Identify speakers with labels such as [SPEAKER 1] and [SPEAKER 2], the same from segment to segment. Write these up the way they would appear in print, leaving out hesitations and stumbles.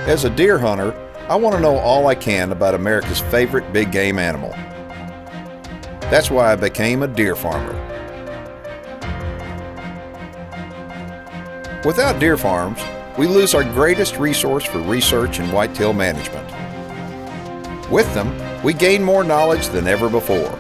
[SPEAKER 1] As a deer hunter, I want to know all I can about America's favorite big game animal. That's why I became a deer farmer. Without deer farms, we lose our greatest resource for research and whitetail management. With them, we gain more knowledge than ever before.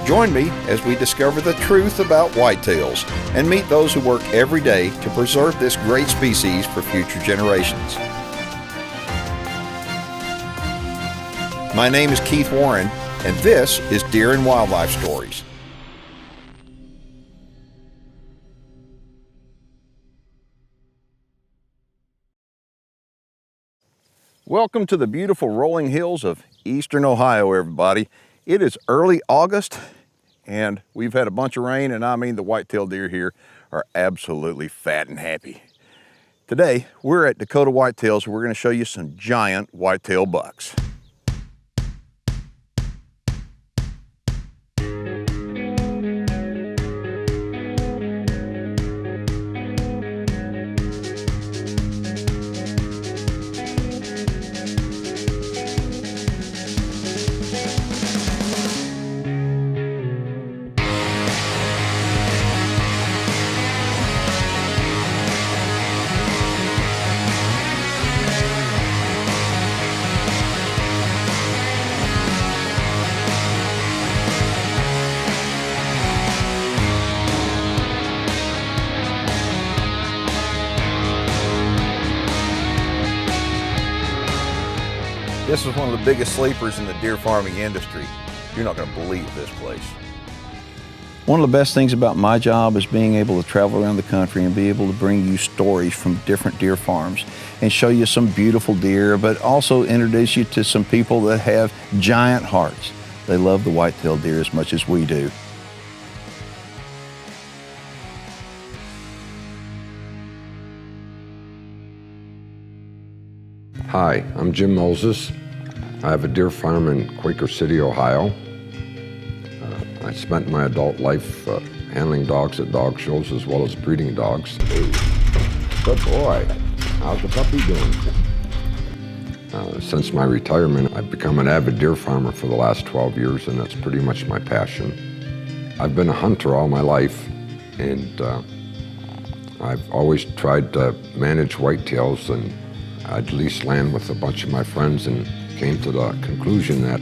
[SPEAKER 1] Join me as we discover the truth about whitetails and meet those who work every day to preserve this great species for future generations. My name is Keith Warren, and this is Deer and Wildlife Stories. Welcome to the beautiful rolling hills of eastern Ohio, everybody. It is early August, and we've had a bunch of rain, and I mean the whitetail deer here are absolutely fat and happy. Today, we're at Dakota Whitetails, and we're going to show you some giant whitetail bucks. This is one of the biggest sleepers in the deer farming industry. You're not going to believe this place. One of the best things about my job is being able to travel around the country and be able to bring you stories from different deer farms and show you some beautiful deer, but also introduce you to some people that have giant hearts. They love the whitetail deer as much as we do.
[SPEAKER 2] Hi, I'm Jim Moses. I have a deer farm in Quaker City, Ohio. I spent my adult life handling dogs at dog shows as well as breeding dogs. Hey, good boy. How's the puppy doing? Since my retirement, I've become an avid deer farmer for the last 12 years, and that's pretty much my passion. I've been a hunter all my life, and I've always tried to manage whitetails, and I'd lease land with a bunch of my friends and came to the conclusion that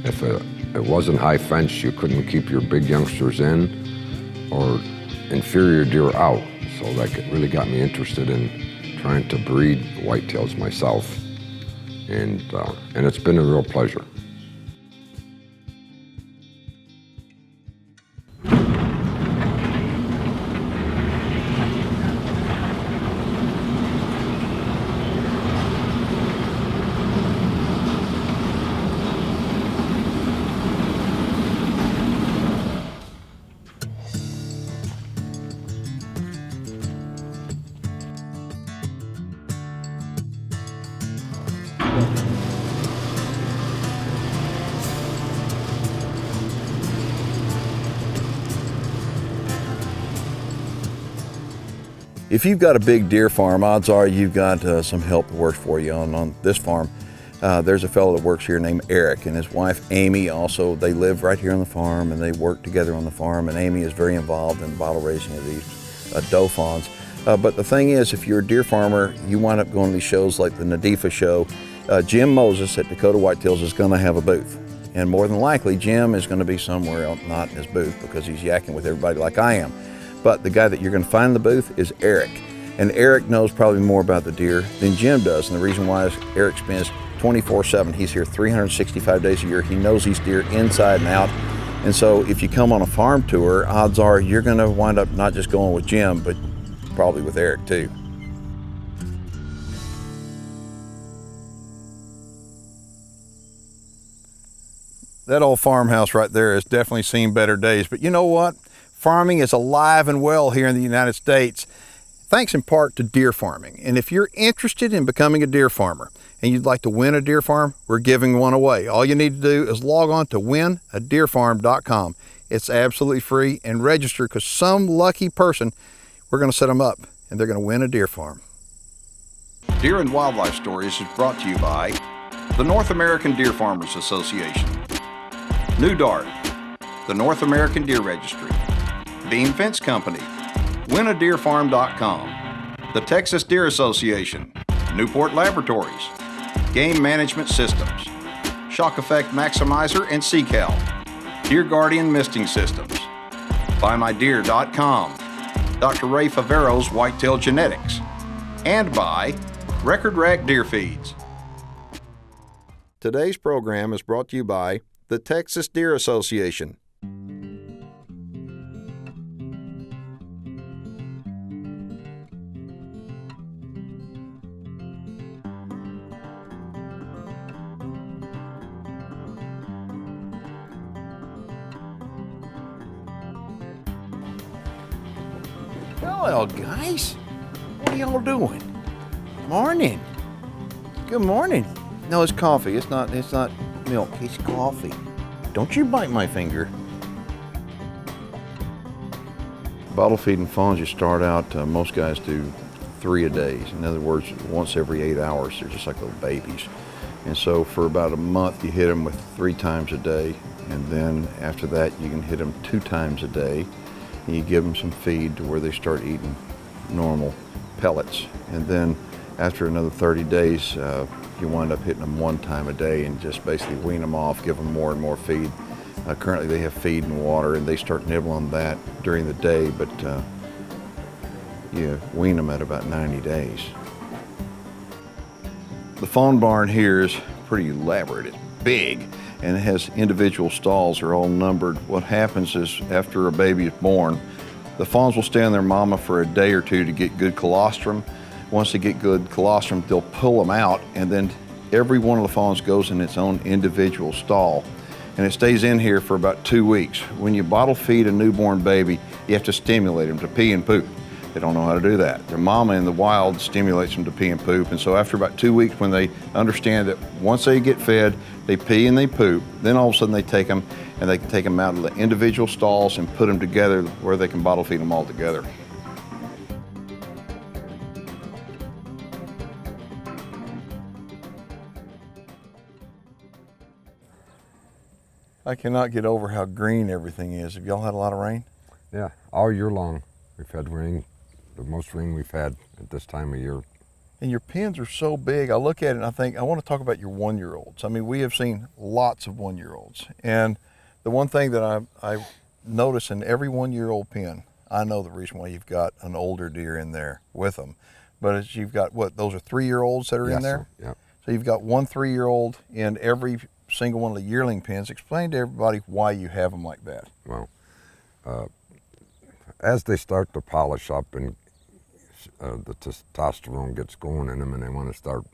[SPEAKER 2] if it wasn't high fence, you couldn't keep your big youngsters in or inferior deer out. So that really got me interested in trying to breed whitetails myself. And it's been a real pleasure.
[SPEAKER 1] If you've got a big deer farm, odds are you've got some help that works for you on this farm. There's a fellow that works here named Eric, and his wife Amy also. They live right here on the farm and they work together on the farm, and Amy is very involved in the bottle raising of these doe fawns. But the thing is, if you're a deer farmer, you wind up going to these shows like the Nadifa show. Jim Moses at Dakota Whitetails is going to have a booth, and more than likely Jim is going to be somewhere else, not in his booth, because he's yakking with everybody like I am. But the guy that you're going to find in the booth is Eric. And Eric knows probably more about the deer than Jim does. And the reason why is Eric spends 24/7. He's here 365 days a year. He knows these deer inside and out. And so if you come on a farm tour, odds are you're going to wind up not just going with Jim, but probably with Eric too. That old farmhouse right there has definitely seen better days. But you know what? Farming is alive and well here in the United States, thanks in part to deer farming. And if you're interested in becoming a deer farmer and you'd like to win a deer farm, we're giving one away. All you need to do is log on to winadeerfarm.com. It's absolutely free, and register, because some lucky person, we're going to set them up and they're going to win a deer farm.
[SPEAKER 3] Deer and Wildlife Stories is brought to you by the North American Deer Farmers Association, New Dart, the North American Deer Registry, Beam Fence Company, winadeerfarm.com, the Texas Deer Association, Newport Laboratories, Game Management Systems, Shock Effect Maximizer and SeaCal, Deer Guardian Misting Systems, BuyMyDeer.com, Dr. Ray Favero's Whitetail Genetics, and by Record Rack Deer Feeds. Today's program is brought to you by the Texas Deer Association.
[SPEAKER 1] Hello, guys. What are y'all doing? Morning. Good morning. No, it's coffee. It's not milk. It's coffee. Don't you bite my finger. Bottle feeding fawns, you start out, most guys do 3 a day. In other words, once every 8 hours. They're just like little babies. And so for about a month, you hit them with 3 times a day. And then after that, you can hit them 2 times a day. And you give them some feed to where they start eating normal pellets. And then after another 30 days, you wind up hitting them 1 time a day and just basically wean them off, give them more and more feed. Currently they have feed and water, and they start nibbling on that during the day, but you wean them at about 90 days. The fawn barn here is pretty elaborate. It's big, and it has individual stalls. They're all numbered. What happens is after a baby is born, the fawns will stay on their mama for a day or 2 to get good colostrum. Once they get good colostrum, they'll pull them out, and then every one of the fawns goes in its own individual stall. And it stays in here for about 2 weeks. When you bottle feed a newborn baby, you have to stimulate them to pee and poop. They don't know how to do that. Their mama in the wild stimulates them to pee and poop. And so after about 2 weeks, when they understand that once they get fed, they pee and they poop, then all of a sudden they take them and they can take them out of the individual stalls and put them together where they can bottle feed them all together. I cannot get over how green everything is. Have y'all had a lot of rain?
[SPEAKER 2] Yeah, all year long. We've had rain, the most rain we've had at this time of year.
[SPEAKER 1] And your pens are so big. I look at it and I think, I want to talk about your 1-year-olds. I mean, we have seen lots of 1-year-olds. And the one thing that I notice in every 1-year-old pen, I know the reason why you've got an older deer in there with them, but it's, you've got, what, those are 3-year-olds that are in there?
[SPEAKER 2] Sir. Yeah.
[SPEAKER 1] So you've got 1 3-year-old in every single one of the yearling pens. Explain to everybody why you have them like that.
[SPEAKER 2] Well, as they start to polish up and the testosterone gets going in them and they want to start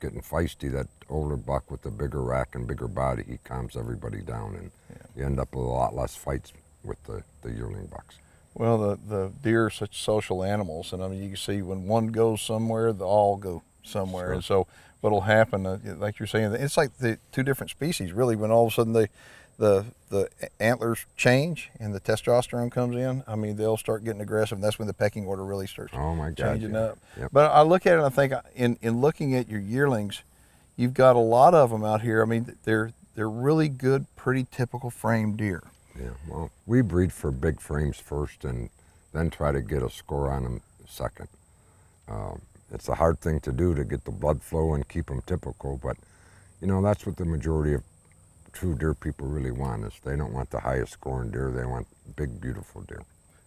[SPEAKER 2] getting feisty, that older buck with the bigger rack and bigger body, he calms everybody down, and you end up with a lot less fights with the yearling bucks.
[SPEAKER 1] Well, the deer are such social animals, and I mean, you can see when one goes somewhere, they all go somewhere. Sure. And so what'll happen, like you're saying, it's like the 2 different species, really, when all of a sudden the antlers change and the testosterone comes in. I mean, they'll start getting aggressive, and that's when the pecking order really starts changing up.
[SPEAKER 2] Yep.
[SPEAKER 1] But I look at it and I think, in looking at your yearlings, you've got a lot of them out here. I mean, they're really good, pretty typical frame deer.
[SPEAKER 2] Yeah, well, we breed for big frames first and then try to get a score on them second. It's a hard thing to do to get the blood flow and keep them typical, but you know, that's what the majority of true deer people really want. Is they don't want the highest scoring deer, they want big, beautiful deer.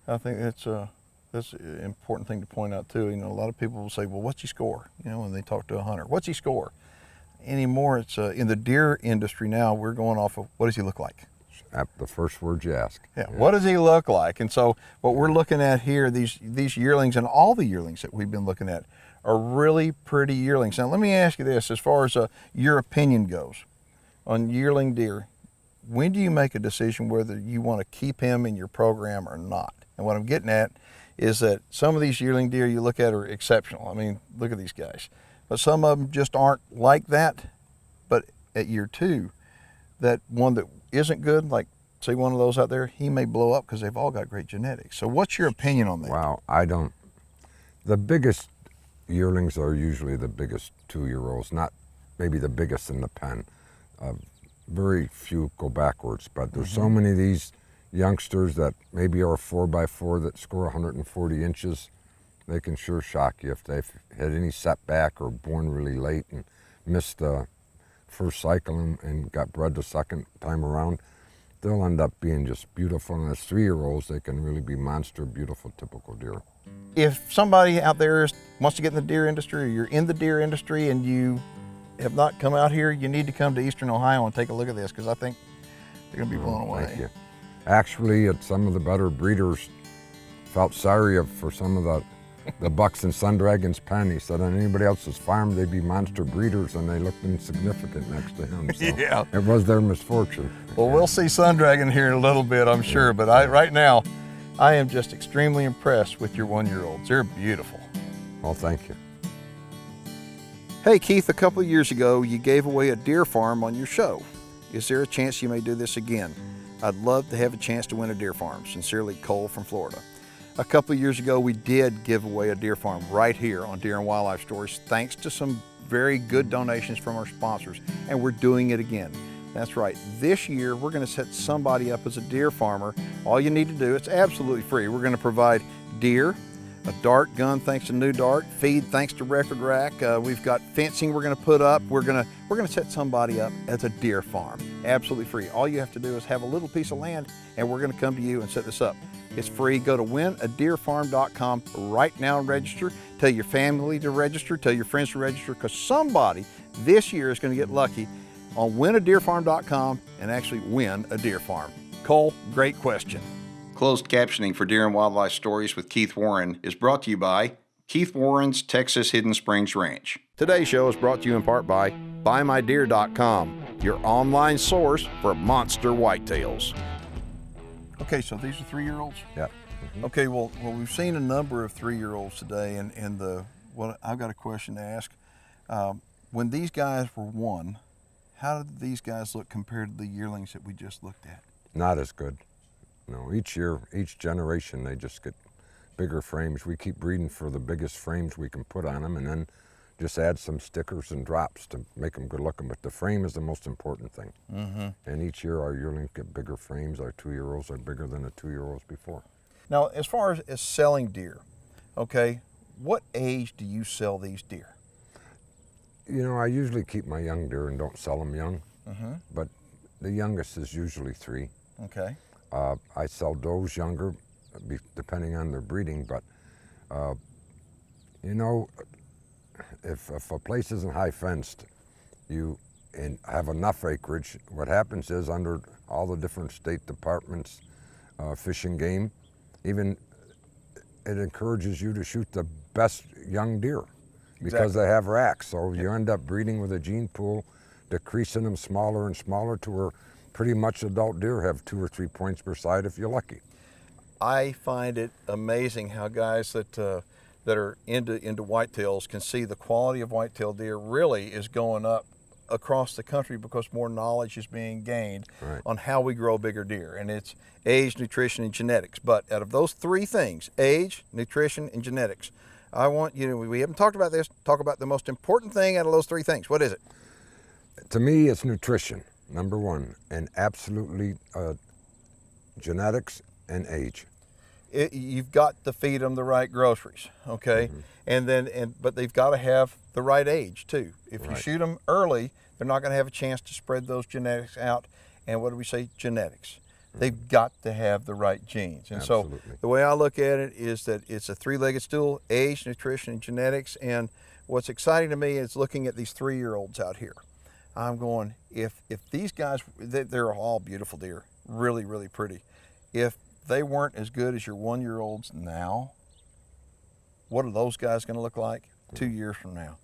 [SPEAKER 1] I think that's an important thing to point out too. You know, a lot of people will say, well, what's he score? You know, when they talk to a hunter, what's he score? Anymore, it's in the deer industry now, we're going off of what does he look like?
[SPEAKER 2] The first word you ask.
[SPEAKER 1] Yeah, what does he look like? And so what we're looking at here, these yearlings, and all the yearlings that we've been looking at, are really pretty yearlings. Now let me ask you this, as far as your opinion goes on yearling deer, when do you make a decision whether you want to keep him in your program or not? And what I'm getting at is that some of these yearling deer you look at are exceptional. I mean, look at these guys. But some of them just aren't like that. But at year 2, that one that isn't good, like say one of those out there, he may blow up because they've all got great genetics. So what's your opinion on that?
[SPEAKER 2] Wow, The biggest yearlings are usually the biggest 2-year-olds, not maybe the biggest in the pen. Very few go backwards, but there's so many of these youngsters that maybe are 4x4 that score 140 inches. They can sure shock you if they've had any setback or born really late and missed the first cycle and got bred the second time around. They'll end up being just beautiful, and as 3-year-olds, they can really be monster, beautiful, typical deer.
[SPEAKER 1] If somebody out there wants to get in the deer industry, or you're in the deer industry and you have not come out here, you need to come to Eastern Ohio and take a look at this, because I think they're going to be blown away.
[SPEAKER 2] Thank you. Actually, some of the better breeders felt sorry for some of the bucks in Sun Dragon's pen. He said on anybody else's farm, they'd be monster breeders, and they looked insignificant next to him. So
[SPEAKER 1] Yeah.
[SPEAKER 2] it was their misfortune.
[SPEAKER 1] Well, we'll see Sun Dragon here in a little bit, I'm sure, but right now, I am just extremely impressed with your 1-year-olds. They're beautiful.
[SPEAKER 2] Well, thank you.
[SPEAKER 3] Hey Keith, a couple of years ago you gave away a deer farm on your show. Is there a chance you may do this again? I'd love to have a chance to win a deer farm. Sincerely, Cole from Florida. A couple of years ago we did give away a deer farm right here on Deer and Wildlife Stories, thanks to some very good donations from our sponsors, and we're doing it again. That's right, this year we're going to set somebody up as a deer farmer. All you need to do, it's absolutely free. We're going to provide deer, a dart gun thanks to New Dart, feed thanks to Record Rack. We've got fencing we're going to put up. We're going to set somebody up as a deer farm, absolutely free. All you have to do is have a little piece of land, and we're going to come to you and set this up. It's free. Go to winadeerfarm.com right now and register. Tell your family to register. Tell your friends to register, because somebody this year is going to get lucky on winadeerfarm.com and actually win a deer farm. Cole, great question. Closed captioning for Deer and Wildlife Stories with Keith Warren is brought to you by Keith Warren's Texas Hidden Springs Ranch. Today's show is brought to you in part by BuyMyDeer.com, your online source for monster whitetails. Okay, so these are 3-year-olds?
[SPEAKER 2] Yeah.
[SPEAKER 1] Okay, well, we've seen a number of 3-year-olds today, and I've got a question to ask. When these guys were won, how did these guys look compared to the yearlings that we just looked at?
[SPEAKER 2] Not as good. No, each year, each generation, they just get bigger frames. We keep breeding for the biggest frames we can put on them, and then just add some stickers and drops to make them good looking. But the frame is the most important thing. And each year our yearlings get bigger frames. Our 2-year-olds are bigger than the 2-year-olds before.
[SPEAKER 1] Now, as far as selling deer, okay, what age do you sell these deer?
[SPEAKER 2] You know, I usually keep my young deer and don't sell them young, but the youngest is usually 3.
[SPEAKER 1] Okay.
[SPEAKER 2] I sell does younger, depending on their breeding, but you know, if a place isn't high fenced, and have enough acreage, what happens is under all the different state departments, Fish and Game, even it encourages you to shoot the best young deer because they have racks. So you end up breeding with a gene pool, decreasing them smaller and smaller to where pretty much adult deer have 2 or 3 points per side if you're lucky.
[SPEAKER 1] I find it amazing how guys that are into whitetails can see the quality of whitetail deer really is going up across the country because more knowledge is being gained on how we grow bigger deer, and it's age, nutrition, and genetics. But out of those 3 things, age, nutrition, and genetics, I want you to, we haven't talked about this, talk about the most important thing out of those 3 things. What is it?
[SPEAKER 2] To me, it's nutrition, number 1, and absolutely genetics and age.
[SPEAKER 1] You've got to feed them the right groceries, okay? But they've got to have the right age too. If you shoot them early, they're not going to have a chance to spread those genetics out. And what do we say? Genetics. They've got to have the right genes. And so the way I look at it is that it's a 3-legged stool: age, nutrition, and genetics. And what's exciting to me is looking at these 3-year-olds out here. I'm going, if these guys, they're all beautiful deer, really, really pretty. If they weren't as good as your 1-year-olds now, what are those guys going to look like 2 years from now?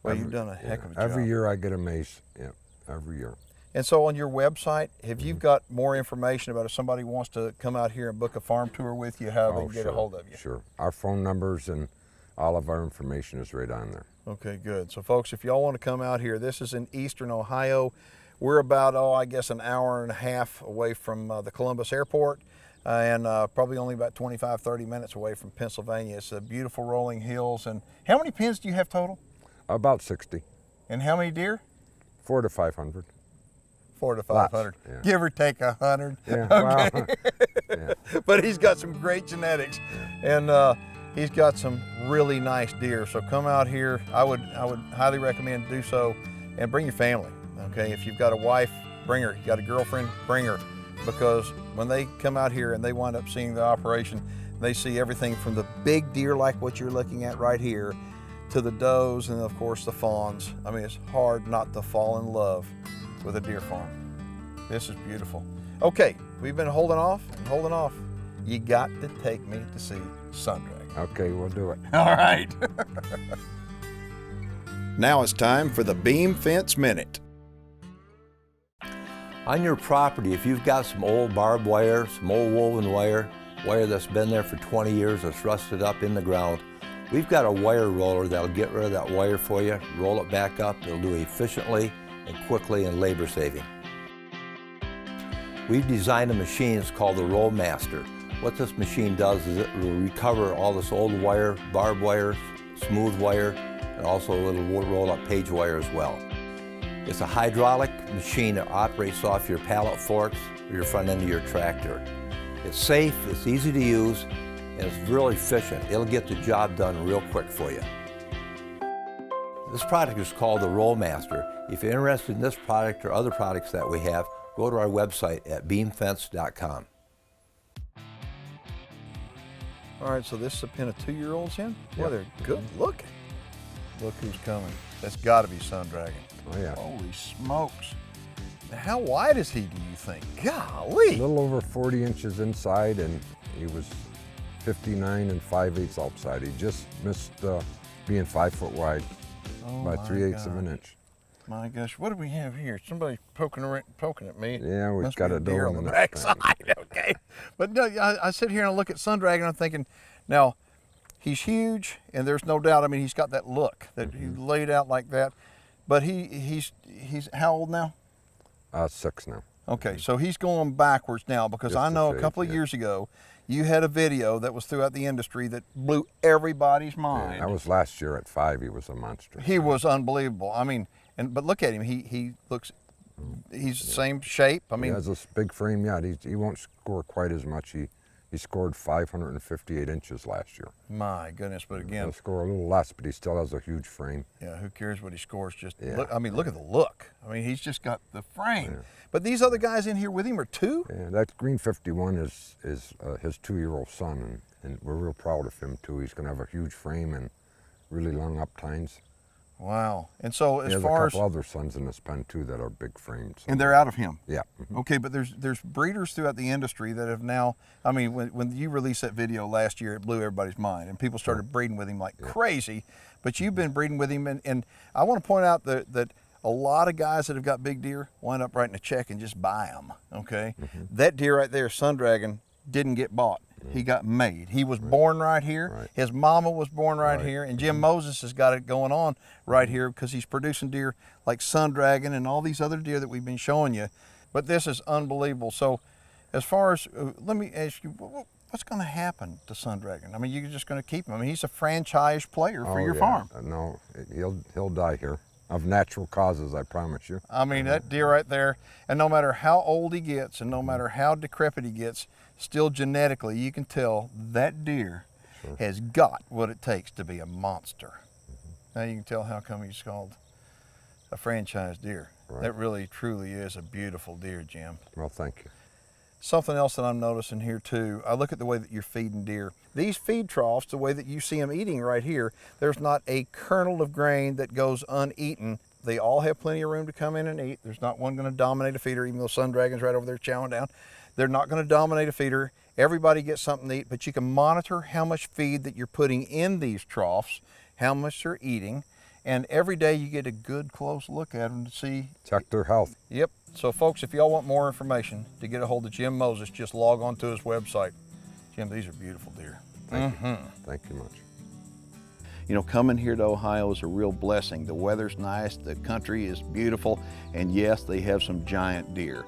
[SPEAKER 1] Well, you've done a heck of a job.
[SPEAKER 2] Every year I get a mace, every year.
[SPEAKER 1] And so on your website, have you got more information about if somebody wants to come out here and book a farm tour with you, how they can get a hold of you?
[SPEAKER 2] Sure. Our phone numbers and all of our information is right on there.
[SPEAKER 1] Okay, good. So folks, if y'all want to come out here, this is in Eastern Ohio. We're about, I guess an hour and a half away from the Columbus airport. and probably only about 25, 30 minutes away from Pennsylvania. It's a beautiful rolling hills. And how many pens do you have total?
[SPEAKER 2] About 60.
[SPEAKER 1] And how many deer?
[SPEAKER 2] 400 to 500.
[SPEAKER 1] 400 to 500.
[SPEAKER 2] Lots, yeah.
[SPEAKER 1] Give or take 100.
[SPEAKER 2] Yeah,
[SPEAKER 1] Okay.
[SPEAKER 2] well, yeah.
[SPEAKER 1] But he's got some great genetics, and he's got some really nice deer. So come out here. I would highly recommend do so, and bring your family. Okay, if you've got a wife, bring her. You got a girlfriend, bring her, because when they come out here and they wind up seeing the operation, they see everything from the big deer like what you're looking at right here, to the does, and of course the fawns. I mean, it's hard not to fall in love with a deer farm. This is beautiful. Okay, we've been holding off and holding off. You got to take me to see sun dragon.
[SPEAKER 2] Okay, we'll do it.
[SPEAKER 1] All right.
[SPEAKER 3] Now it's time for the Beam Fence Minute.
[SPEAKER 4] On your property, if you've got some old barbed wire, some old woven wire that's been there for 20 years, that's rusted up in the ground, we've got a wire roller that'll get rid of that wire for you, roll it back up. It'll do it efficiently and quickly and labor saving. We've designed a machine, it's called the Roll Master. What this machine does is it will recover all this old wire, barbed wire, smooth wire, and also a little roll up page wire as well. It's a hydraulic machine that operates off your pallet forks or your front end of your tractor. It's safe, it's easy to use, and it's really efficient. It'll get the job done real quick for you. This product is called the Roll Master. If you're interested in this product or other products that we have, go to our website at beamfence.com.
[SPEAKER 1] All right, so this is a pen of 2-year-olds in? Boy,
[SPEAKER 2] Yep.
[SPEAKER 1] they're good looking. Look who's coming. That's got to be sun dragon.
[SPEAKER 2] Oh, yeah.
[SPEAKER 1] Holy smokes. Now, how wide is he, do you think?
[SPEAKER 2] A
[SPEAKER 1] Golly.
[SPEAKER 2] little over 40 inches inside, and he was 59 and 5/8 outside. He just missed being 5 foot wide
[SPEAKER 1] Oh,
[SPEAKER 2] by
[SPEAKER 1] my
[SPEAKER 2] 3/8 of an
[SPEAKER 1] gosh.
[SPEAKER 2] inch.
[SPEAKER 1] My gosh, what do we have here? Somebody poking at me.
[SPEAKER 2] Yeah, we've
[SPEAKER 1] Must
[SPEAKER 2] got
[SPEAKER 1] be
[SPEAKER 2] a
[SPEAKER 1] deer
[SPEAKER 2] door
[SPEAKER 1] on the
[SPEAKER 2] in the
[SPEAKER 1] backside. Okay, but no, I sit here and I look at sun dragon. I'm thinking, now he's huge, and there's no doubt. I mean, he's got that look that he laid out like that. But he's how old now?
[SPEAKER 2] 6 now.
[SPEAKER 1] Okay, so he's going backwards now, because
[SPEAKER 2] Just
[SPEAKER 1] I
[SPEAKER 2] a
[SPEAKER 1] know a
[SPEAKER 2] shade,
[SPEAKER 1] couple of
[SPEAKER 2] yeah.
[SPEAKER 1] years ago, you had a video that was throughout the industry that blew everybody's
[SPEAKER 2] Yeah,
[SPEAKER 1] mind.
[SPEAKER 2] that was last year at 5. He was a monster.
[SPEAKER 1] He was unbelievable. I mean, but look at him. He looks. He's the same shape. I mean,
[SPEAKER 2] he has this big frame. Yeah, he won't score quite as much. He scored 558 inches last year.
[SPEAKER 1] my goodness. But again,
[SPEAKER 2] He'll score a little less, but he still has a huge frame.
[SPEAKER 1] yeah, who cares what he scores? Just
[SPEAKER 2] Yeah.
[SPEAKER 1] look. I mean, look at the look. I mean, he's just got the frame. But these other guys in here with him are 2.
[SPEAKER 2] Yeah, that green 51 is his 2-year-old son, and we're real proud of him too. He's going to have a huge frame and really long up tines.
[SPEAKER 1] Wow. And so
[SPEAKER 2] He
[SPEAKER 1] as
[SPEAKER 2] has
[SPEAKER 1] far
[SPEAKER 2] a
[SPEAKER 1] as
[SPEAKER 2] couple other sons in his pen too that are big frames.
[SPEAKER 1] and they're out of him.
[SPEAKER 2] Yeah.
[SPEAKER 1] Okay, but there's breeders throughout the industry that have now, I mean, when you released that video last year, it blew everybody's mind, and people started breeding with him like crazy. But you've been breeding with him, and I want to point out that a lot of guys that have got big deer wind up writing a check and just buy them, okay? That deer right there, sun dragon, didn't get bought. He got made. He was born right here.
[SPEAKER 2] Right.
[SPEAKER 1] His mama was born right here, and Jim Moses has got it going on right here, because he's producing deer like sun dragon and all these other deer that we've been showing you. But this is unbelievable. So as far as, let me ask you, what's going to happen to sun dragon? I mean, you're just going to keep him. I mean, he's a franchise player for your farm.
[SPEAKER 2] No, he'll die here of natural causes, I promise you.
[SPEAKER 1] I mean, that deer right there, and no matter how old he gets and no matter how decrepit he gets, still genetically, you can tell that deer has got what it takes to be a monster. Now you can tell how come he's called a franchise deer.
[SPEAKER 2] Right.
[SPEAKER 1] That really, truly is a beautiful deer, Jim.
[SPEAKER 2] Well, thank you.
[SPEAKER 1] Something else that I'm noticing here too, I look at the way that you're feeding deer. These feed troughs, the way that you see them eating right here, there's not a kernel of grain that goes uneaten. They all have plenty of room to come in and eat. There's not one going to dominate a feeder, even though sun dragon's right over there chowing down. They're not going to dominate a feeder. Everybody gets something to eat, but you can monitor how much feed that you're putting in these troughs, how much they're eating, and every day you get a good close look at them to see.
[SPEAKER 2] Check their health.
[SPEAKER 1] Yep. So folks, if y'all want more information to get a hold of Jim Moses, just log on to his website. Jim, these are beautiful deer.
[SPEAKER 2] Thank you. Thank you much.
[SPEAKER 1] You know, coming here to Ohio is a real blessing. The weather's nice, the country is beautiful, and yes, they have some giant deer.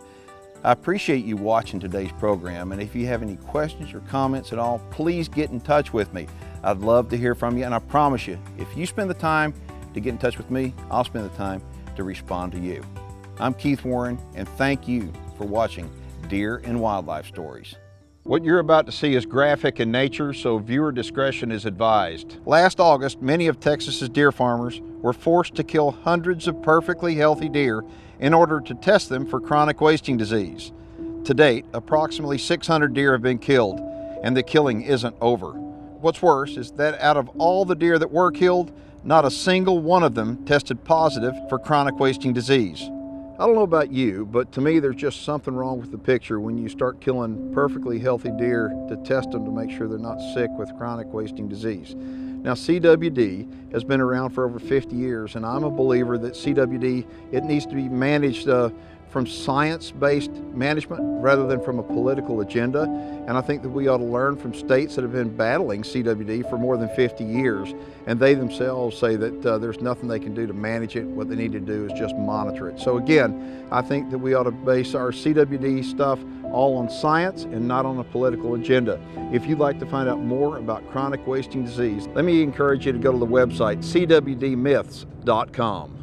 [SPEAKER 1] I appreciate you watching today's program, and if you have any questions or comments at all, please get in touch with me. I'd love to hear from you, and I promise you, if you spend the time to get in touch with me, I'll spend the time to respond to you. I'm Keith Warren, and thank you for watching Deer and Wildlife Stories. What you're about to see is graphic in nature, so viewer discretion is advised. Last August, many of Texas's deer farmers were forced to kill hundreds of perfectly healthy deer in order to test them for chronic wasting disease. To date, approximately 600 deer have been killed, and the killing isn't over. What's worse is that out of all the deer that were killed, not a single one of them tested positive for chronic wasting disease. I don't know about you, but to me there's just something wrong with the picture when you start killing perfectly healthy deer to test them to make sure they're not sick with chronic wasting disease. Now, CWD has been around for over 50 years, and I'm a believer that CWD, it needs to be managed from science-based management rather than from a political agenda. And I think that we ought to learn from states that have been battling CWD for more than 50 years, and they themselves say that there's nothing they can do to manage it. What they need to do is just monitor it. So again, I think that we ought to base our CWD stuff all on science and not on a political agenda. If you'd like to find out more about chronic wasting disease, let me encourage you to go to the website cwdmyths.com.